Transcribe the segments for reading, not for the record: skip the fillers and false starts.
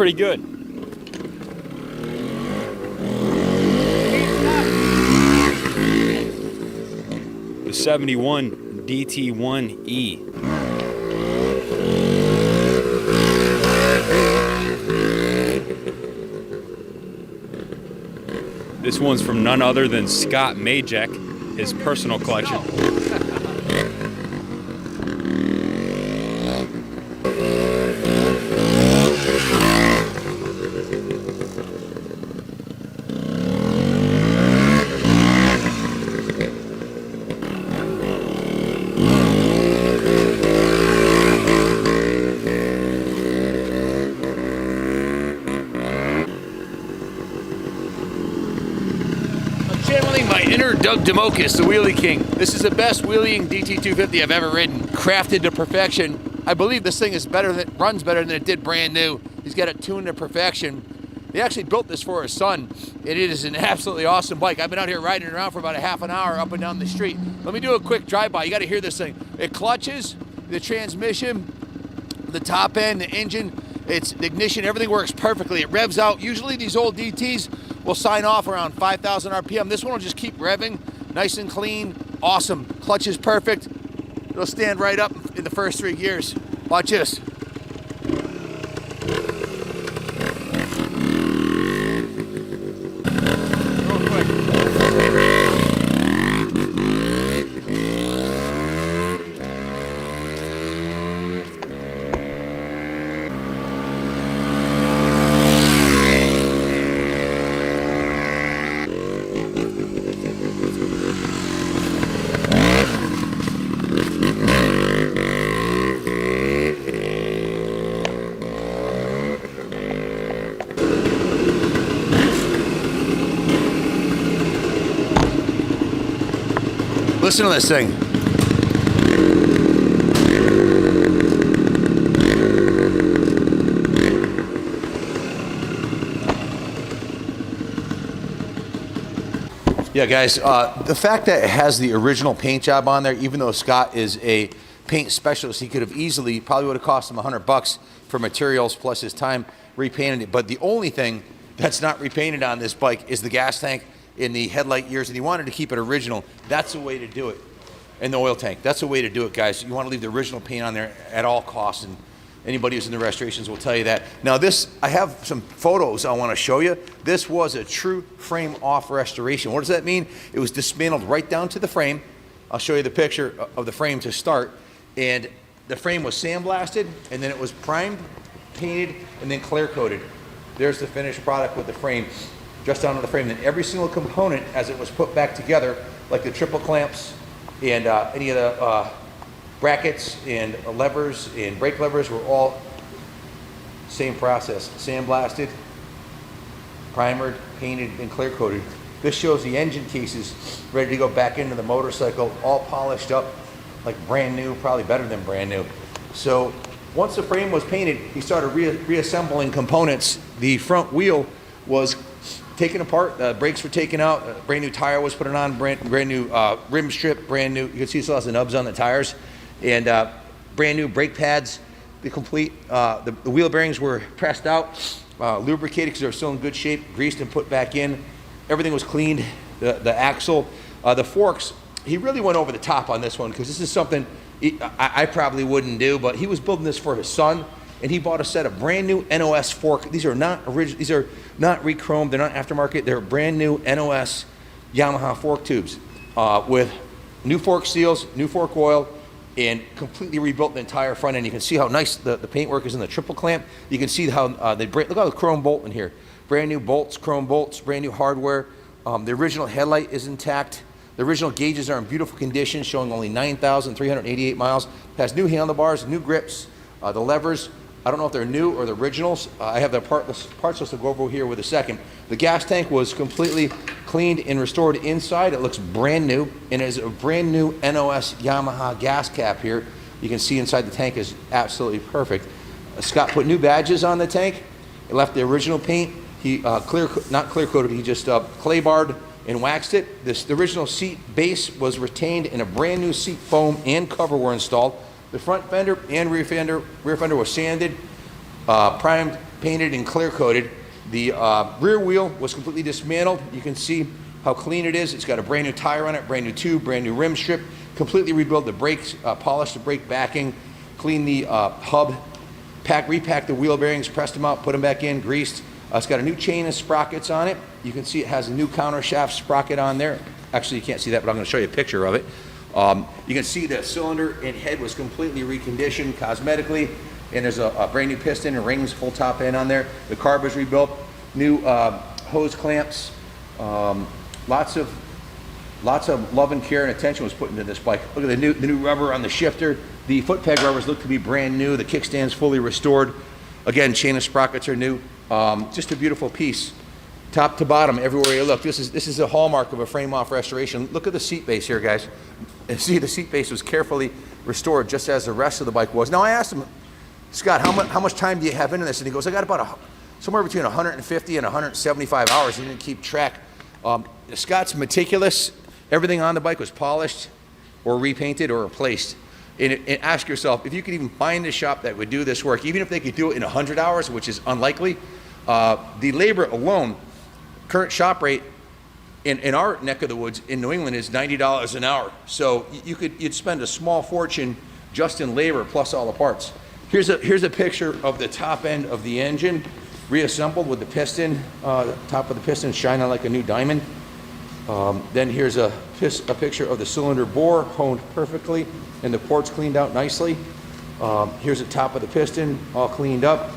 pretty good. The 71 DT1E. This one's from none other than Scott Majek, his personal collection. Channeling my inner Doug Demokis, the Wheelie King. This is the best wheeling DT250 I've ever ridden. Crafted to perfection. I believe this thing is better than, runs better than it did brand new. He's got it tuned to perfection. He actually built this for his son, and it is an absolutely awesome bike. I've been out here riding it around for about a half an hour up and down the street. Let me do a quick drive-by. You got to hear this thing. It clutches, the transmission, the top end, the engine, it's the ignition, everything works perfectly. It revs out. Usually these old DTs will sign off around 5,000 RPM. This one will just keep revving, nice and clean, awesome. Clutch is perfect. It'll stand right up in the first 3 gears. Watch this. Real quick. Listen to this thing. Yeah, guys, the fact that it has the original paint job on there, even though Scott is a paint specialist, he could have easily, probably would have cost him $100 for materials plus his time repainting it. But the only thing that's not repainted on this bike is the gas tank in the headlight ears, and he wanted to keep it original. That's the way to do it. And the oil tank, that's the way to do it, guys. You want to leave the original paint on there at all costs, and anybody who's in the restorations will tell you that. Now this, I have some photos I want to show you. This was a true frame off restoration. What does that mean? It was dismantled right down to the frame. I'll show you the picture of the frame to start. And the frame was sandblasted, and then it was primed, painted, and then clear coated. There's the finished product with the frame, just down to the frame. Then every single component as it was put back together, like the triple clamps and any of the brackets and levers and brake levers, were all same process. Sandblasted, primered, painted, and clear coated. This shows the engine cases ready to go back into the motorcycle, all polished up like brand new, probably better than brand new. So once the frame was painted, he started reassembling components. The front wheel was taken apart, brakes were taken out, a brand new tire was put on, brand new rim strip, brand new, you can see it still has the nubs on the tires, and brand new brake pads. The complete, the wheel bearings were pressed out, lubricated because they were still in good shape, greased and put back in. Everything was cleaned, the axle, the forks. He really went over the top on this one because this is something I probably wouldn't do, but he was building this for his son, and he bought a set of brand new NOS fork. These are not original, these are not re-chromed, they're not aftermarket, they're brand new NOS Yamaha fork tubes with new fork seals, new fork oil, and completely rebuilt the entire front end. You can see how nice the paintwork is in the triple clamp. You can see how they look at the chrome bolt in here. Brand new bolts, chrome bolts, brand new hardware. The original headlight is intact. The original gauges are in beautiful condition, showing only 9,388 miles. It has new handlebars, new grips, the levers. I don't know if they're new or the originals. I have the parts list to go over here with a second. The gas tank was completely cleaned and restored inside. It looks brand new, and it is a brand new NOS Yamaha gas cap here. You can see inside the tank is absolutely perfect. Scott put new badges on the tank. He left the original paint. He not clear coated, he just clay barred and waxed it. The original seat base was retained, and a brand new seat foam and cover were installed. The front fender and rear fender was sanded, primed, painted and clear coated. The rear wheel was completely dismantled. You can see how clean it is. It's got a brand new tire on it, brand new tube, brand new rim strip, completely rebuilt the brakes, polished the brake backing, cleaned the hub, repacked the wheel bearings, pressed them out, put them back in, greased. It's got a new chain and sprockets on it. You can see it has a new counter shaft sprocket on there. Actually, you can't see that, but I'm going to show you a picture of it. You can see the cylinder and head was completely reconditioned cosmetically, and there's a brand new piston and rings, full top end on there. The carb was rebuilt, new hose clamps, lots of love and care and attention was put into this bike. Look at the new rubber on the shifter. The foot peg rubbers look to be brand new. The kickstand's fully restored. Again, chain and sprockets are new. Just a beautiful piece, top to bottom, everywhere you look. This is a hallmark of a frame-off restoration. Look at the seat base here, guys. And see, the seat base was carefully restored, just as the rest of the bike was. Now, I asked him, Scott, how much time do you have into this? And he goes, I got about somewhere between 150 and 175 hours. He didn't keep track. Scott's meticulous. Everything on the bike was polished or repainted or replaced. And ask yourself, if you could even find a shop that would do this work, even if they could do it in 100 hours, which is unlikely, the labor alone, current shop rate in our neck of the woods in New England is $90 an hour. So you'd spend a small fortune just in labor plus all the parts. Here's a picture of the top end of the engine, reassembled with the piston, the top of the piston shining like a new diamond. Then here's a picture of the cylinder bore, honed perfectly, and the ports cleaned out nicely. Here's the top of the piston, all cleaned up.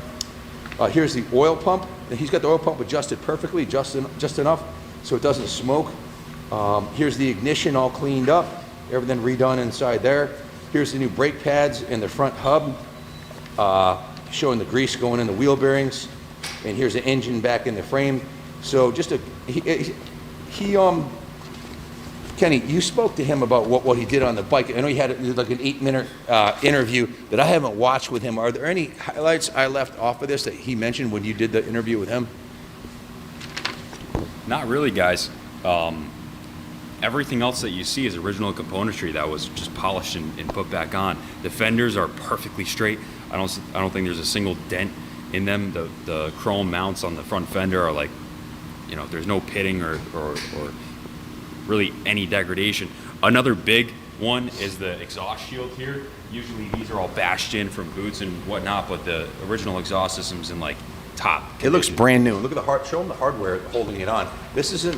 Here's the oil pump. He's got the oil pump adjusted perfectly, just enough so it doesn't smoke. Here's the ignition, all cleaned up, everything redone inside there. Here's the new brake pads in the front hub, showing the grease going in the wheel bearings. And here's the engine back in the frame. So just Kenny, you spoke to him about what he did on the bike. I know he had like an 8-minute interview that I haven't watched with him. Are there any highlights I left off of this that he mentioned when you did the interview with him? Not really, guys. Everything else that you see is original componentry that was just polished and put back on. The fenders are perfectly straight. I don't think there's a single dent in them. The chrome mounts on the front fender are like, there's no pitting or really any degradation. Another big one is the exhaust shield here. Usually these are all bashed in from boots and whatnot, but the original exhaust system's in like top condition. It looks brand new. Look at show them the hardware holding it on. This isn't,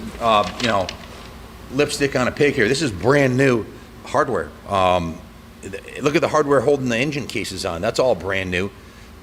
lipstick on a pig here. This is brand new hardware. Look at the hardware holding the engine cases on. That's all brand new.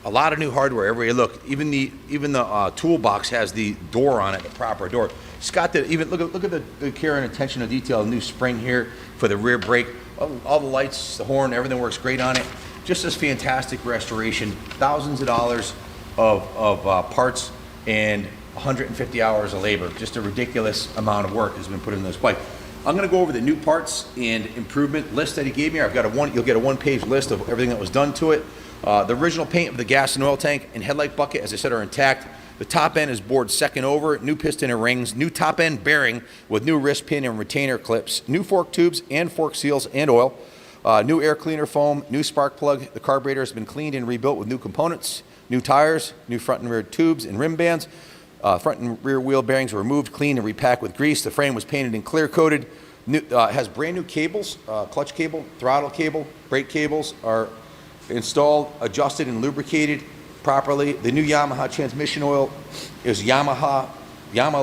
A lot of new hardware everywhere you look. Even the toolbox has the door on it, the proper door. Scott did even look at the care and attention to detail. A new spring here for the rear brake. All the lights, the horn, everything works great on it. Just this fantastic restoration. Thousands of dollars of parts and 150 hours of labor. Just a ridiculous amount of work has been put into this bike. I'm going to go over the new parts and improvement list that he gave me. You'll get a one-page list of everything that was done to it. The original paint of the gas and oil tank and headlight bucket, as I said, are intact. The top end is bored second over, new piston and rings, new top end bearing with new wrist pin and retainer clips, new fork tubes and fork seals and oil, new air cleaner foam, new spark plug. The carburetor has been cleaned and rebuilt with new components, new tires, new front and rear tubes and rim bands. Front and rear wheel bearings were removed, cleaned, and repacked with grease. The frame was painted and clear coated. Has brand new cables, clutch cable, throttle cable, brake cables are installed, adjusted, and lubricated properly. The new Yamaha transmission oil is Yamaha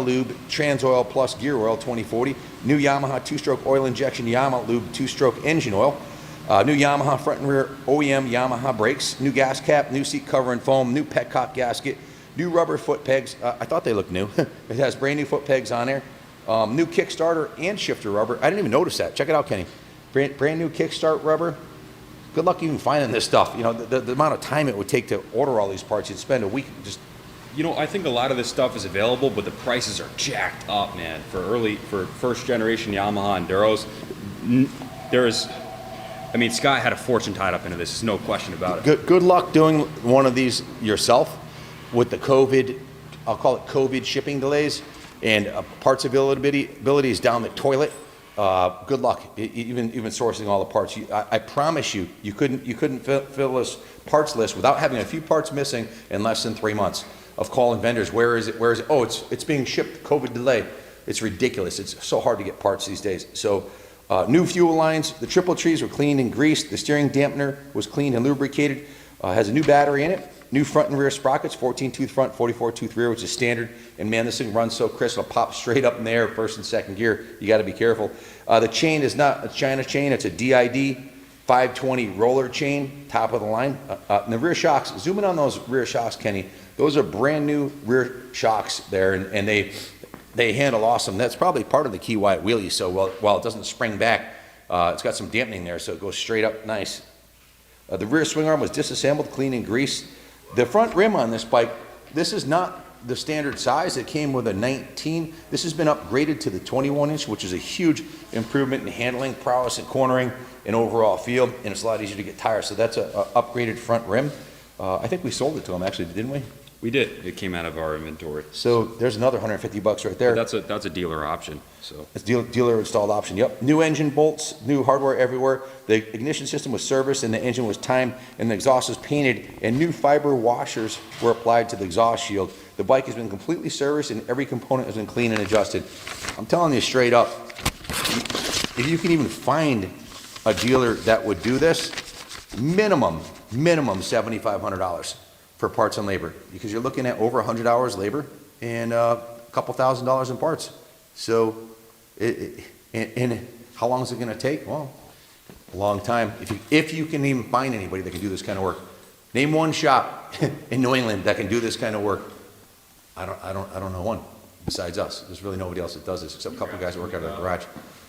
Lube Trans Oil Plus Gear Oil 2040. New Yamaha 2-stroke oil injection Yamaha Lube 2-stroke engine oil. New Yamaha front and rear OEM Yamaha brakes. New gas cap, new seat cover and foam, new petcock gasket, new rubber foot pegs. I thought they looked new. It has brand new foot pegs on there. New kickstarter and shifter rubber. I didn't even notice that. Check it out, Kenny. Brand new kickstart rubber. Good luck even finding this stuff. The amount of time it would take to order all these parts. You'd spend a week just. I think a lot of this stuff is available, but the prices are jacked up, man. For first generation Yamaha Enduros, Scott had a fortune tied up into this. There's no question about it. Good luck doing one of these yourself with the COVID, I'll call it COVID shipping delays, and parts availability is down the toilet. good luck. Even sourcing all the parts. I promise you, you couldn't fill this parts list without having a few parts missing in less than 3 months of calling vendors. Where is it? Where is it? Oh, it's being shipped. COVID delay. It's ridiculous. It's so hard to get parts these days. So new fuel lines. The triple trees were cleaned and greased. The steering dampener was cleaned and lubricated. Has a new battery in it. New front and rear sprockets, 14-tooth front, 44-tooth rear, which is standard. And man, this thing runs so crisp, it'll pop straight up in the air, first and second gear. You got to be careful. The chain is not a China chain, it's a DID 520 roller chain, top of the line. And the rear shocks, zoom in on those rear shocks, Kenny. Those are brand new rear shocks there, and they handle awesome. That's probably part of the key why it wheelies so well. While it doesn't spring back, it's got some dampening there, so it goes straight up nice. The rear swing arm was disassembled, cleaned and greased. The front rim on this bike, this is not the standard size. It came with a 19. This has been upgraded to the 21-inch, which is a huge improvement in handling, prowess, and cornering, and overall feel, and it's a lot easier to get tires. So that's a upgraded front rim. I think we sold it to them, actually, didn't we? We did. It came out of our inventory. So there's another $150 right there. But that's a dealer option. So it's dealer installed option. Yep. New engine bolts, new hardware everywhere. The ignition system was serviced and the engine was timed and the exhaust was painted and new fiber washers were applied to the exhaust shield. The bike has been completely serviced and every component has been cleaned and adjusted. I'm telling you straight up, if you can even find a dealer that would do this, minimum $7,500 for parts and labor, because you're looking at over 100 hours labor and a couple $1,000s in parts. So, and how long is it going to take? Well, a long time. If you can even find anybody that can do this kind of work, name one shop in New England that can do this kind of work. I don't know one besides us. There's really nobody else that does this except a couple guys that work out of the garage.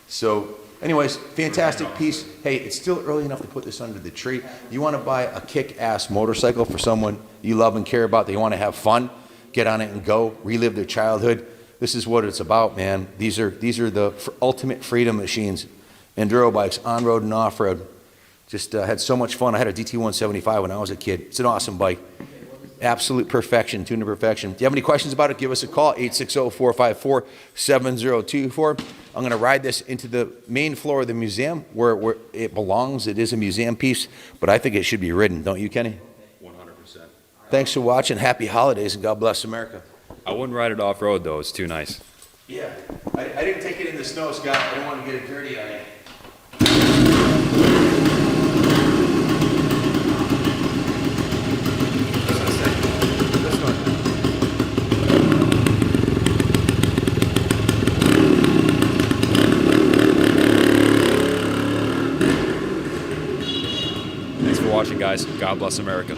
So, anyways, fantastic piece. Hey, it's still early enough to put this under the tree. You want to buy a kick-ass motorcycle for someone you love and care about, that you want to have fun, get on it and go, relive their childhood. This is what it's about, man. These are the ultimate freedom machines. Enduro bikes, on-road and off-road. Just had so much fun. I had a DT1 75 when I was a kid. It's an awesome bike. Absolute perfection, tuned to perfection. If you have any questions about it, give us a call, 860-454-7024. I'm going to ride this into the main floor of the museum where it belongs. It is a museum piece, but I think it should be ridden. Don't you, Kenny? 100%. Thanks for watching. Happy holidays, and God bless America. I wouldn't ride it off-road, though. It's too nice. Yeah. I didn't take it in the snow, Scott. I didn't want to get it dirty on you. Thanks for watching, guys. God bless America.